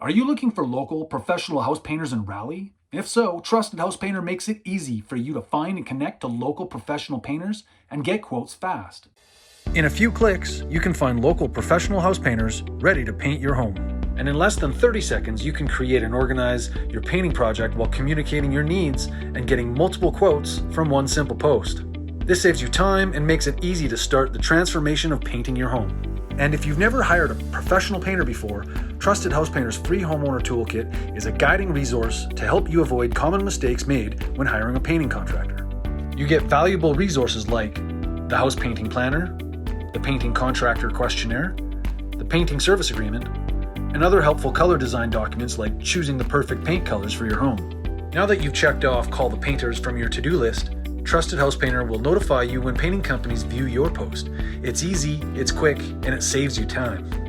Are you looking for local professional house painters in Raleigh? If so, Trusted House Painter makes it easy for you to find and connect to local professional painters and get quotes fast. In a few clicks, you can find local professional house painters ready to paint your home. And in less than 30 seconds, you can create and organize your painting project while communicating your needs and getting multiple quotes from one simple post. This saves you time and makes it easy to start the transformation of painting your home. And if you've never hired a professional painter before, Trusted House Painter's free homeowner toolkit is a guiding resource to help you avoid common mistakes made when hiring a painting contractor. You get valuable resources like the house painting planner, the painting contractor questionnaire, the painting service agreement, and other helpful color design documents like choosing the perfect paint colors for your home. Now that you've checked off Call the Painters from your to-do list, Trusted House Painter will notify you when painting companies view your post. It's easy, it's quick, and it saves you time.